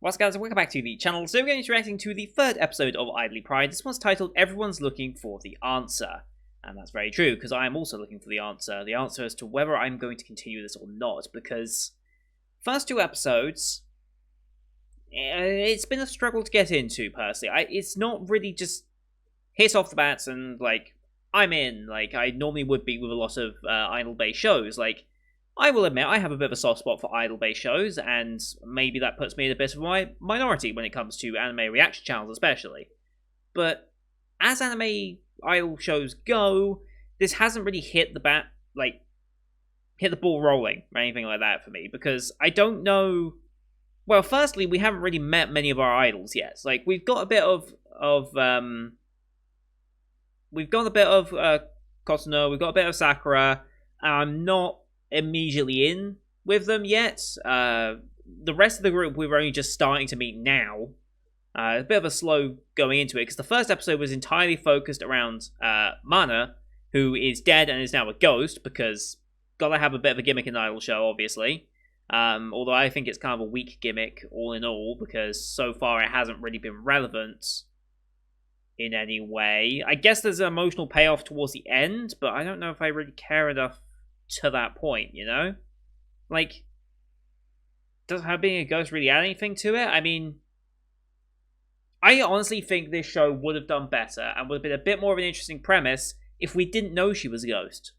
What's up, guys, and welcome back to the channel. So we're going to be reacting to the third episode of Idoly Pride. This one's titled Everyone's Looking for the Answer. And that's very true, because I am also looking for the answer. The answer as to whether I'm going to continue this or not, because first two episodes, it's been a struggle to get into, personally. It's not really just hit off the bats and, like, I'm in, like I normally would be with a lot of idol-based shows. Like, I will admit, I have a bit of a soft spot for idol-based shows, and maybe that puts me in a bit of a minority when it comes to anime reaction channels, especially. But as anime idol shows go, this hasn't really hit the hit the ball rolling or anything like that for me, because I don't know. Well, firstly, we haven't really met many of our idols yet. Like, we've got a bit of Kosuno, we've got a bit of Sakura. I'm not immediately in with them yet. The rest of the group we're only just starting to meet now. A bit of a slow going into it, because the first episode was entirely focused around Mana, who is dead and is now a ghost, because gotta have a bit of a gimmick in an idol show, obviously. Although I think it's kind of a weak gimmick, all in all, because so far it hasn't really been relevant in any way. I guess there's an emotional payoff towards the end, but I don't know if I really care enough to that point, you know? Like, does her being a ghost really add anything to it? I mean, I honestly think this show would have done better and would have been a bit more of an interesting premise if we didn't know she was a ghost.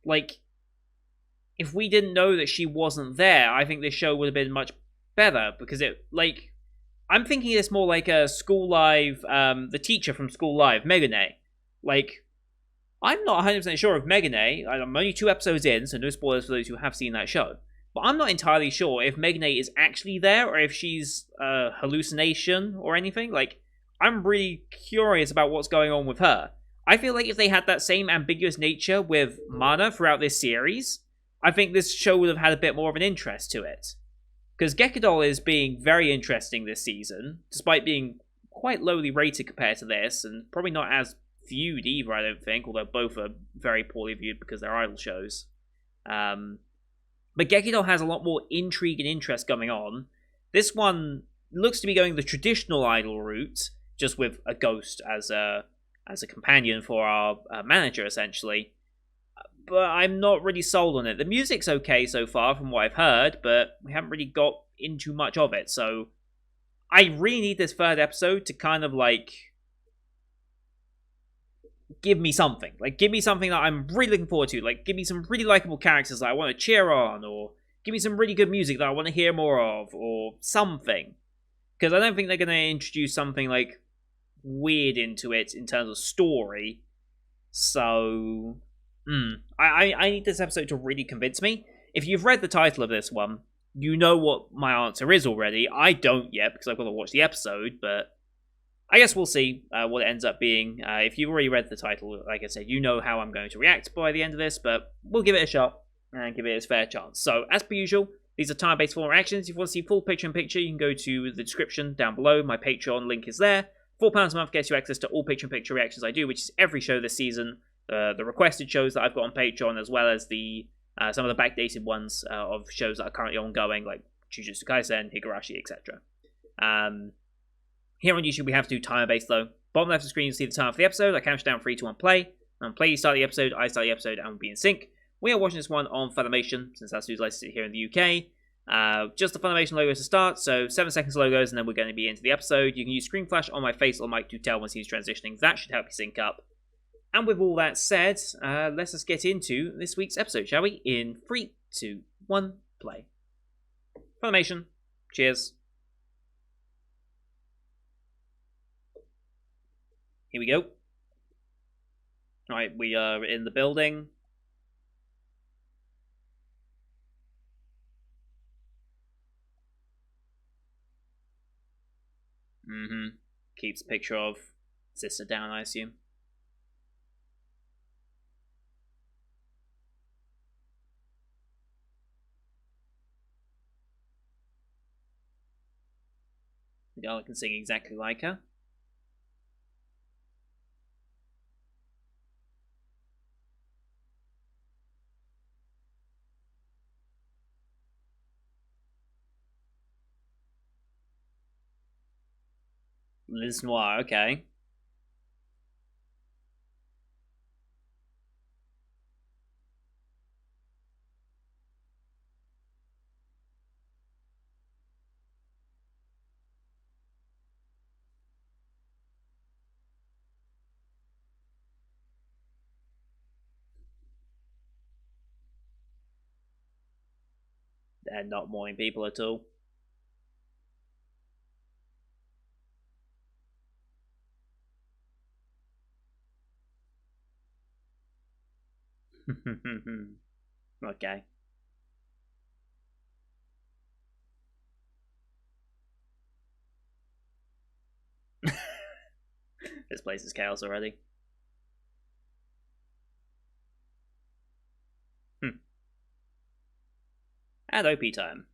Like, if we didn't know that she wasn't there, I think this show would have been much better, because I'm thinking it's more like a School Live, the teacher from School Live, Megane. Like, I'm not 100% sure of Megane. I'm only 2 episodes in, so no spoilers for those who have seen that show. But I'm not entirely sure if Megane is actually there, or if she's a hallucination or anything. Like, I'm really curious about what's going on with her. I feel like if they had that same ambiguous nature with Mana throughout this series, I think this show would have had a bit more of an interest to it. Because Gekidol is being very interesting this season, despite being quite lowly rated compared to this, and probably not as viewed either, I don't think, although both are very poorly viewed because they're idol shows. But Gekidol has a lot more intrigue and interest going on. This one looks to be going the traditional idol route, just with a ghost as a companion for our manager, essentially. But I'm not really sold on it. The music's okay so far from what I've heard, but we haven't really got into much of it, so I really need this third episode to kind of, like, give me something. Like, give me something that I'm really looking forward to. Like, give me some really likable characters that I want to cheer on, or give me some really good music that I want to hear more of, or something. Because I don't think they're going to introduce something, like, weird into it in terms of story. So, I need this episode to really convince me. If you've read the title of this one, you know what my answer is already. I don't yet, because I've got to watch the episode, but I guess we'll see what it ends up being. If you've already read the title, like I said, you know how I'm going to react by the end of this, but we'll give it a shot and give it its fair chance. So, as per usual, these are time-based form reactions. If you want to see full picture-in-picture, you can go to the description down below. My Patreon link is there. £4 a month gets you access to all picture-in-picture reactions I do, which is every show this season. The requested shows that I've got on Patreon, as well as the some of the backdated ones of shows that are currently ongoing, like Jujutsu Kaisen, Higurashi, etc. Here on YouTube, we have to do timer-based, though. Bottom left of the screen, you see the timer for the episode. I count down 3, 2, 1, play. And play, you start the episode, I start the episode, and we'll be in sync. We are watching this one on Funimation, since that's who's licensed here in the UK. Just the Funimation logo to start, so 7 seconds logos, and then we're going to be into the episode. You can use screen flash on my face or mic to tell once he's transitioning. That should help you sync up. And with all that said, let's just get into this week's episode, shall we? In 3, 2, 1, play. Funimation. Cheers. Here we go. Alright, we are in the building. Keeps a picture of sister down, I assume. The girl can sing exactly like her. Liz Noir, okay. They're not morning people at all. Okay. This place is chaos already. Hmm. And OP time.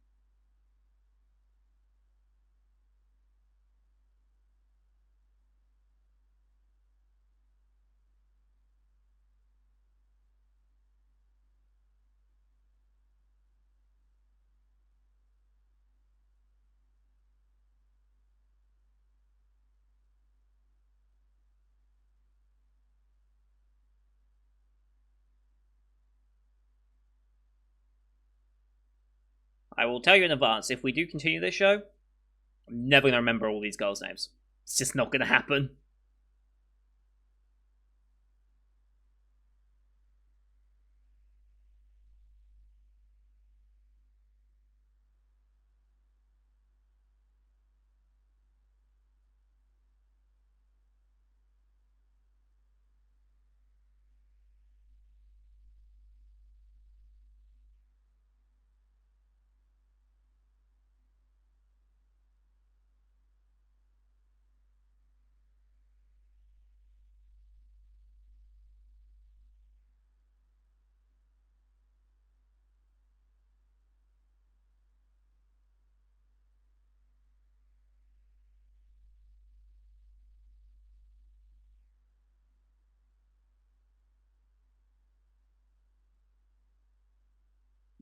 I will tell you in advance, if we do continue this show, I'm never going to remember all these girls' names. It's just not going to happen.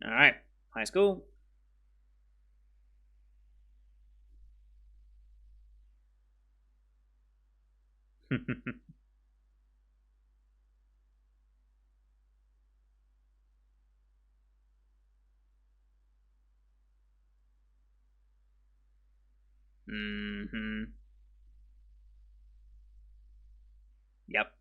Alright. High school. Mm-hmm. Yep.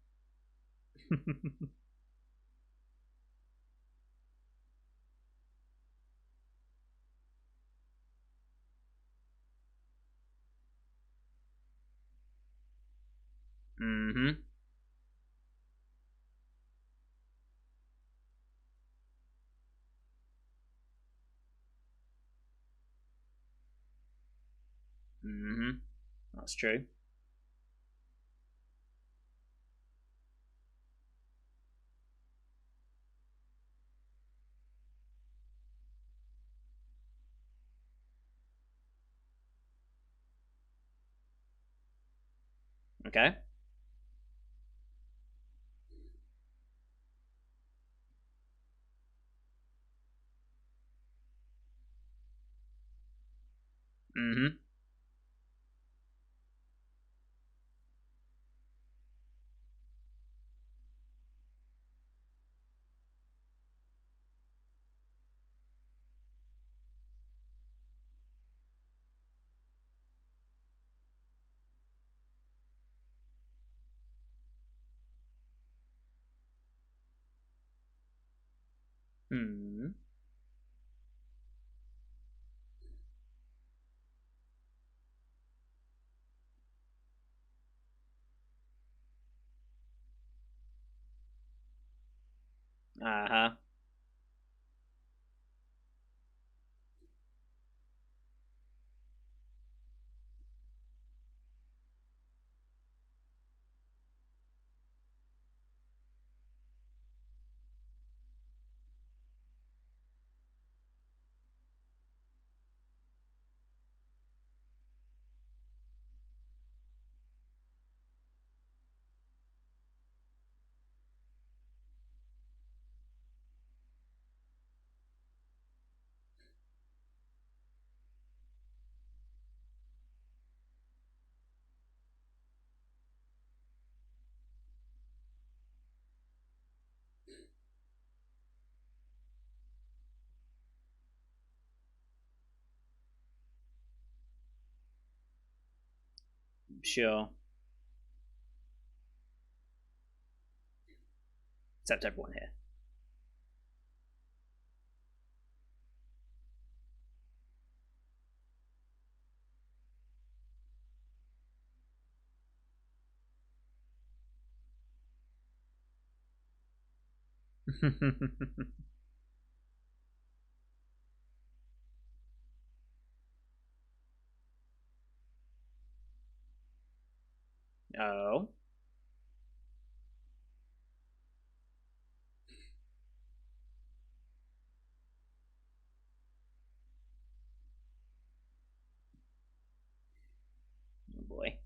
Mm-hmm. Mm-hmm. That's true. Okay. Mm-hmm. Hmm. Uh-huh. Sure. Except everyone here. Oh. Oh boy.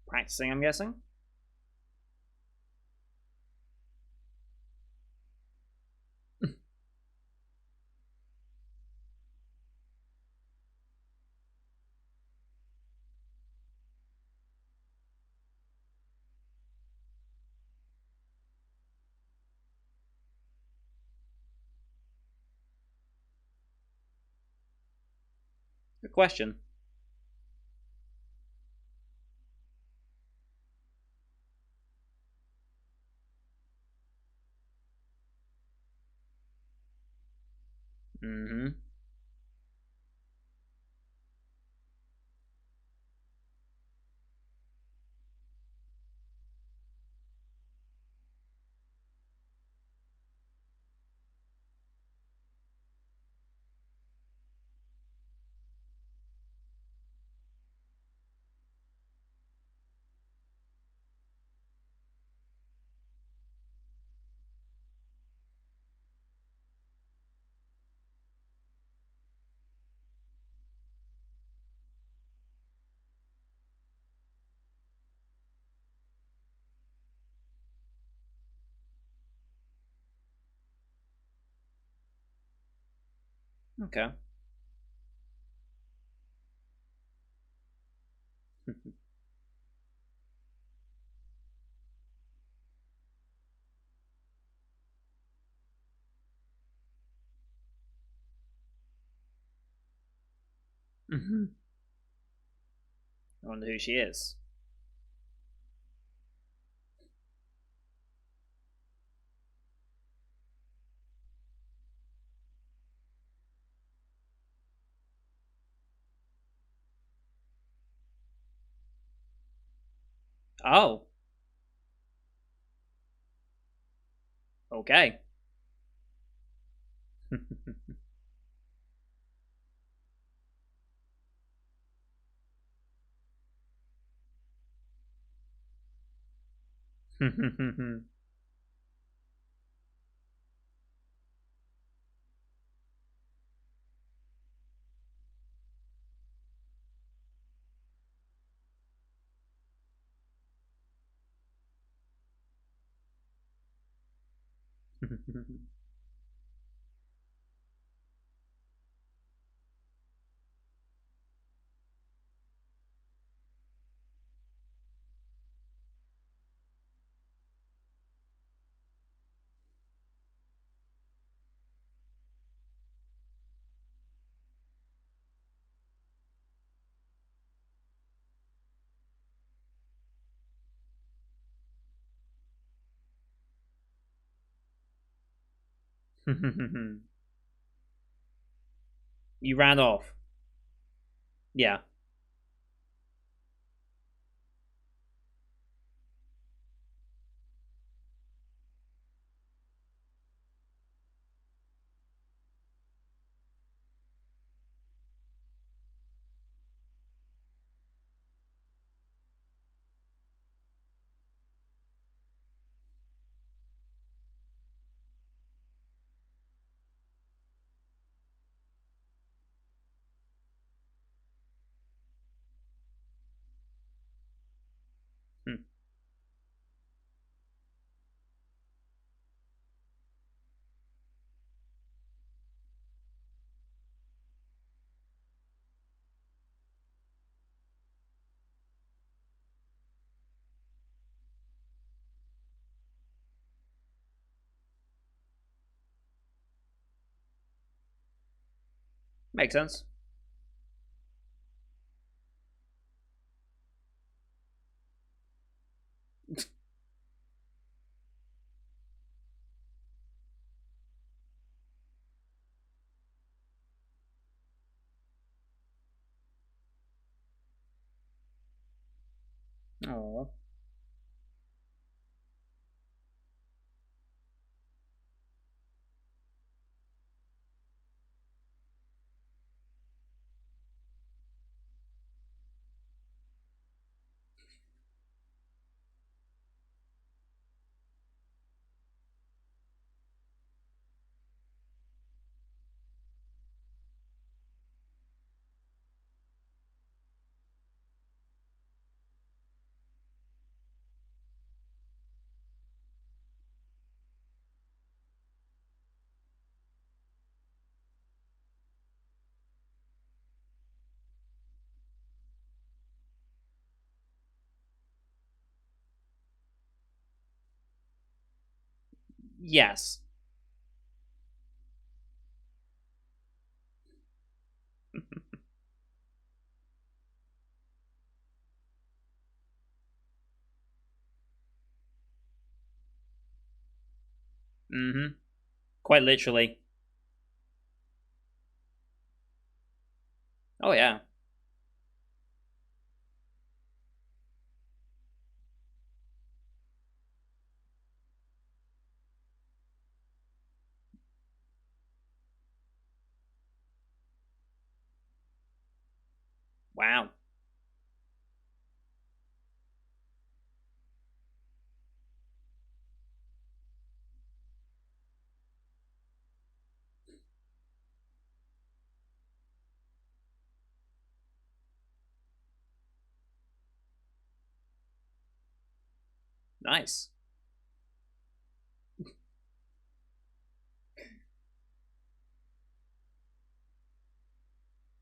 Practicing, I'm guessing? Good question. Mm-hmm. Okay. Mm-hmm. I wonder who she is. Oh. Okay. You ran off. Yeah. Makes sense. Oh. Yes. Mm-hmm. Quite literally. Oh yeah. Wow. Nice.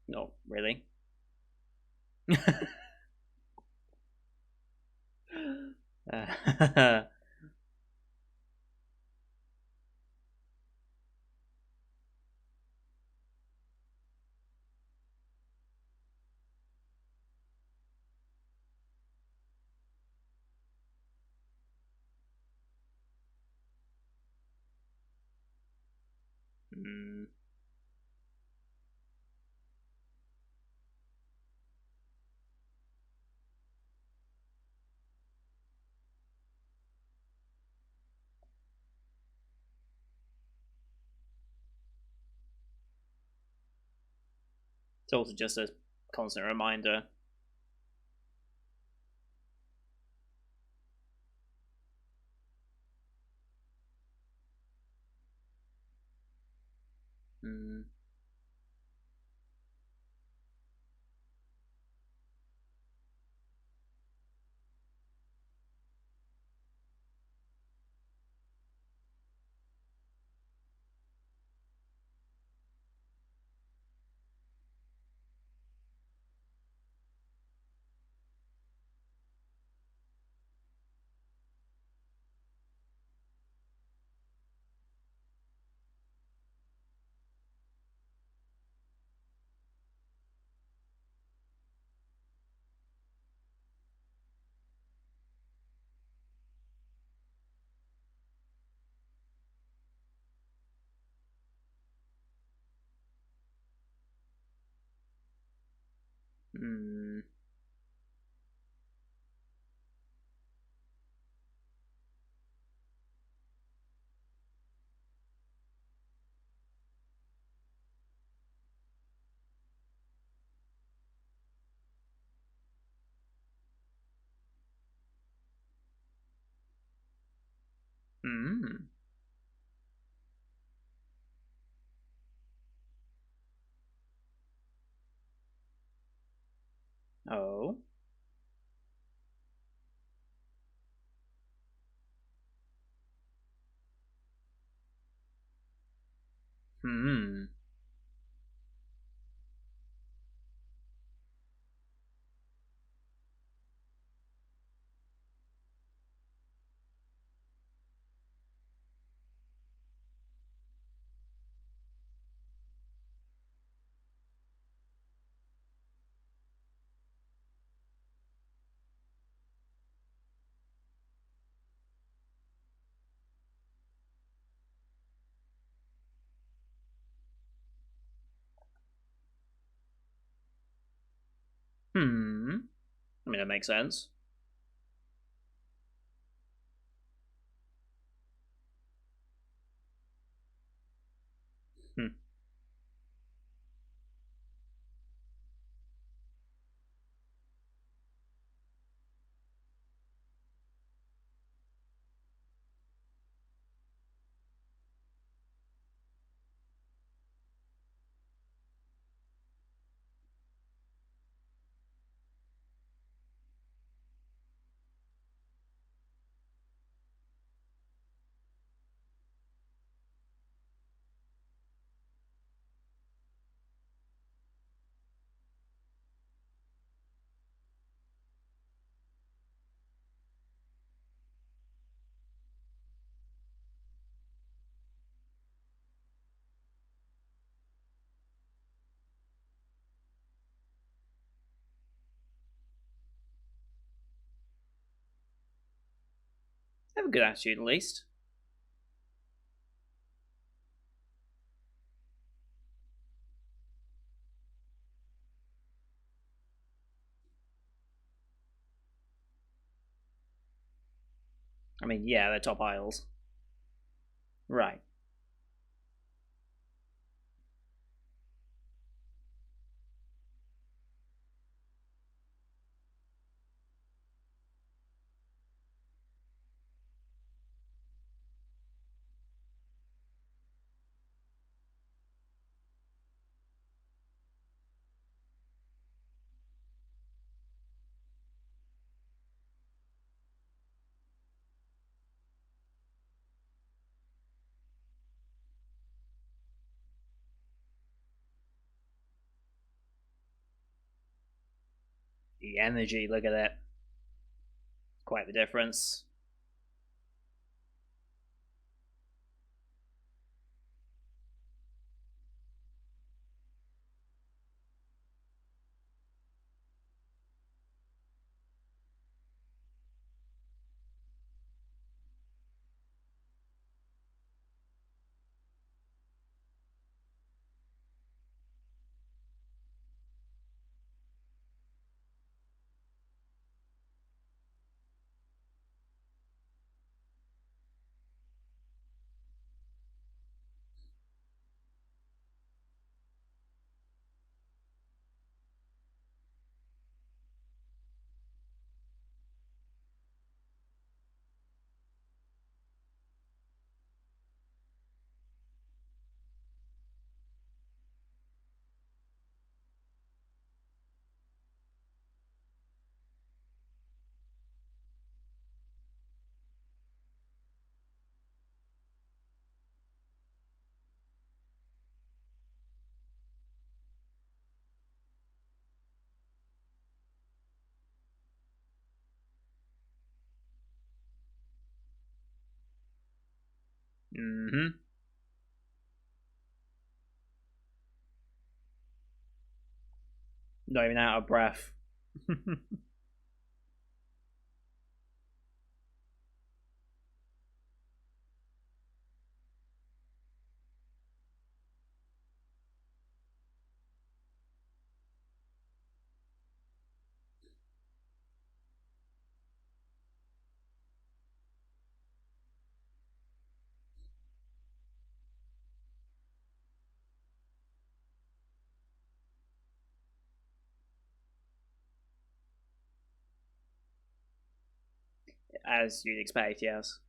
No, really. Mm, it's also just a constant reminder. Mm, mm, mm. Oh. Hmm. I mean, that makes sense. Hmm. Have a good attitude, at least. I mean, yeah, they're top aisles. Right. The energy, look at it. Quite the difference. Mm-hmm. Not even out of breath. As you'd expect, yes.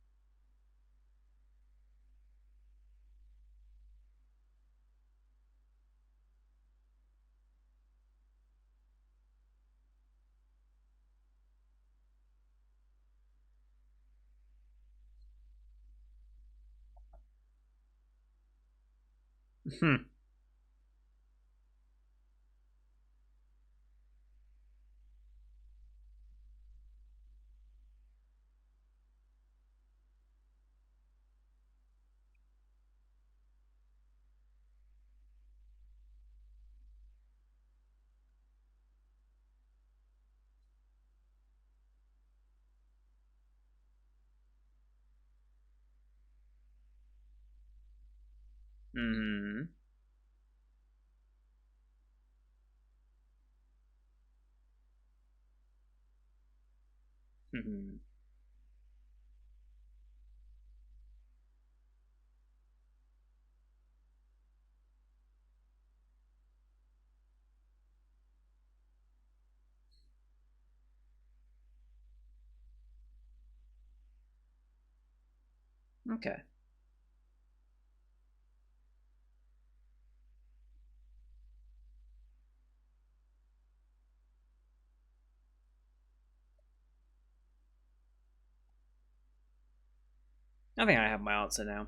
Mm-hmm. Mhm. Okay. I think I have my answer now.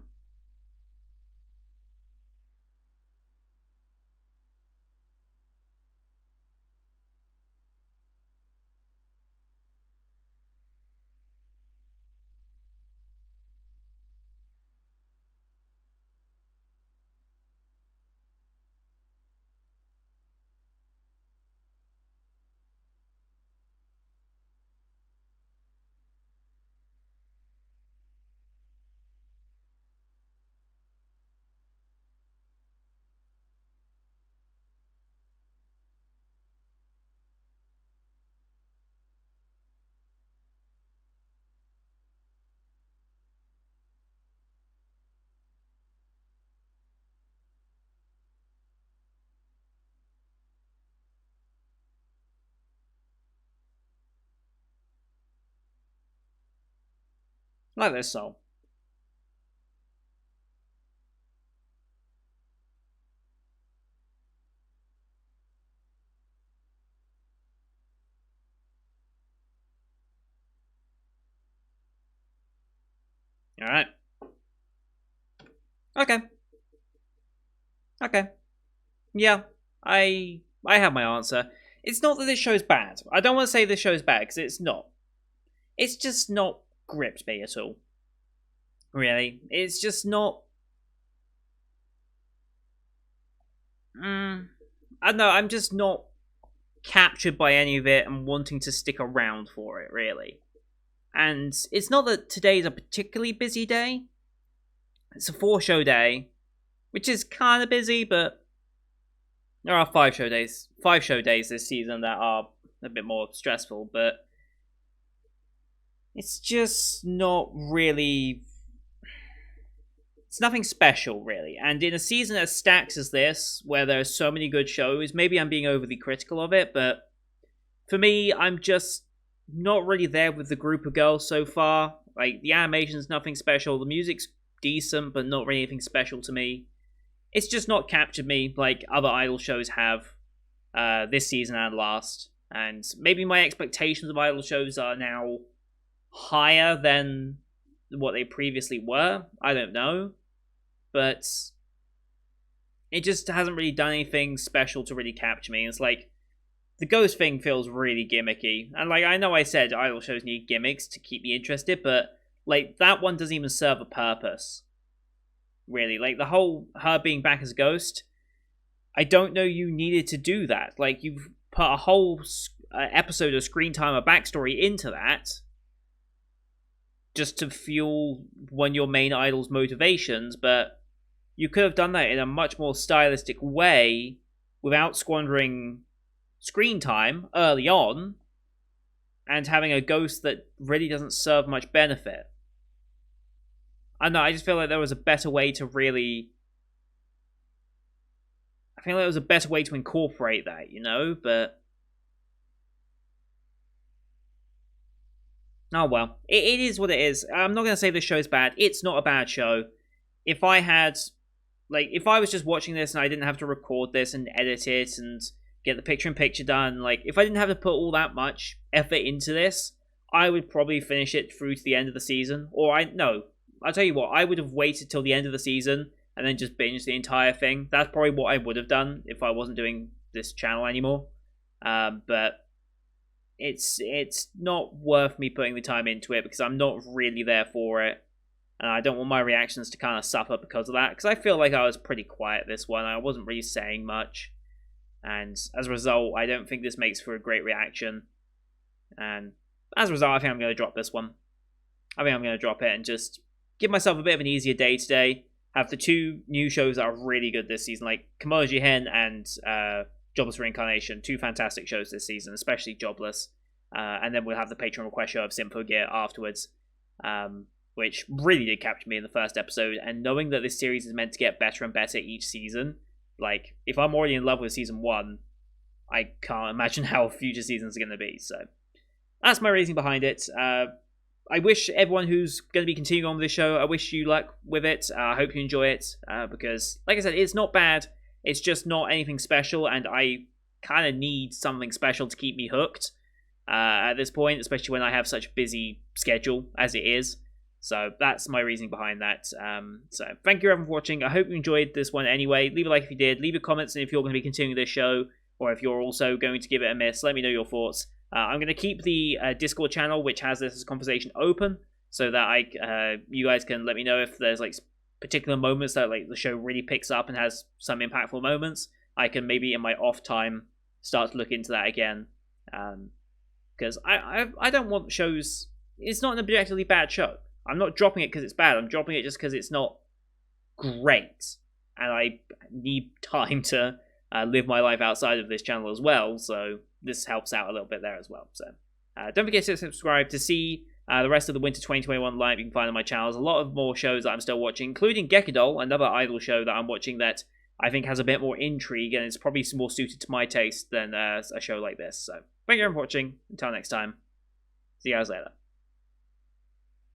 Like this song. All right. Okay. Okay. Yeah. I have my answer. It's not that this show's bad. I don't want to say this show's bad because it's not. It's just not gripped me at all. Really, it's just not. I don't know. I'm just not captured by any of it and wanting to stick around for it. Really, and it's not that today's a particularly busy day. It's a 4 show day, which is kind of busy, but there are 5 show days. 5 show days this season that are a bit more stressful, but it's just not really. It's nothing special, really. And in a season as stacked as this, where there are so many good shows, maybe I'm being overly critical of it, but for me, I'm just not really there with the group of girls so far. Like, the animation's nothing special, the music's decent, but not really anything special to me. It's just not captured me like other Idol shows have this season and last. And maybe my expectations of Idol shows are now higher than what they previously were. I don't know. But it just hasn't really done anything special to really capture me. It's like the ghost thing feels really gimmicky, and like I know I said idol shows need gimmicks to keep me interested, but like that one doesn't even serve a purpose. Really, like the whole her being back as a ghost, I don't know you needed to do that. Like you've put a whole episode of screen time or backstory into that just to fuel one of your main idol's motivations, but you could have done that in a much more stylistic way without squandering screen time early on and having a ghost that really doesn't serve much benefit. I don't know, I just feel like there was a better way to really. I feel like there was a better way to incorporate that, but. Oh well. It is what it is. I'm not going to say this show's bad. It's not a bad show. If I had if I was just watching this and I didn't have to record this and edit it and get the picture in picture done, like if I didn't have to put all that much effort into this, I would probably finish it through to the end of the season. Or I'll tell you what, I would have waited till the end of the season and then just binged the entire thing. That's probably what I would have done if I wasn't doing this channel anymore. But it's not worth me putting the time into it because I'm not really there for it. And I don't want my reactions to kind of suffer because of that, because I feel like I was pretty quiet this one. I wasn't really saying much. And as a result, I don't think this makes for a great reaction. And as a result, I think I'm going to drop this one. I think I'm going to drop it and just give myself a bit of an easier day today. Have the 2 new shows that are really good this season, like Kimoji Hen and Jobless Reincarnation. 2 fantastic shows this season, especially Jobless. And then we'll have the Patreon request show of Simple Gear afterwards, which really did capture me in the first episode. And knowing that this series is meant to get better and better each season, like, if I'm already in love with season 1, I can't imagine how future seasons are going to be. So that's my reasoning behind it. I wish everyone who's going to be continuing on with this show, I wish you luck with it. I hope you enjoy it, because, like I said, it's not bad. It's just not anything special, and I kind of need something special to keep me hooked at this point, especially when I have such a busy schedule as it is. So that's my reasoning behind that. So thank you everyone for watching. I hope you enjoyed this one anyway. Leave a like if you did. Leave your comments and if you're going to be continuing this show, or if you're also going to give it a miss. Let me know your thoughts. I'm going to keep the Discord channel, which has this conversation, open, so that you guys can let me know if there's like particular moments that like the show really picks up and has some impactful moments. I can maybe in my off time start to look into that again, because I don't want shows. It's not an objectively bad show. I'm not dropping it because it's bad. I'm dropping it just because it's not great, and I need time to live my life outside of this channel as well. So this helps out a little bit there as well. So don't forget to subscribe to see the rest of the Winter 2021 lineup you can find on my channel. There's a lot of more shows that I'm still watching, including Gekidol, another Idol show that I'm watching that I think has a bit more intrigue and it's probably more suited to my taste than a show like this. So thank you for watching. Until next time, see you guys later.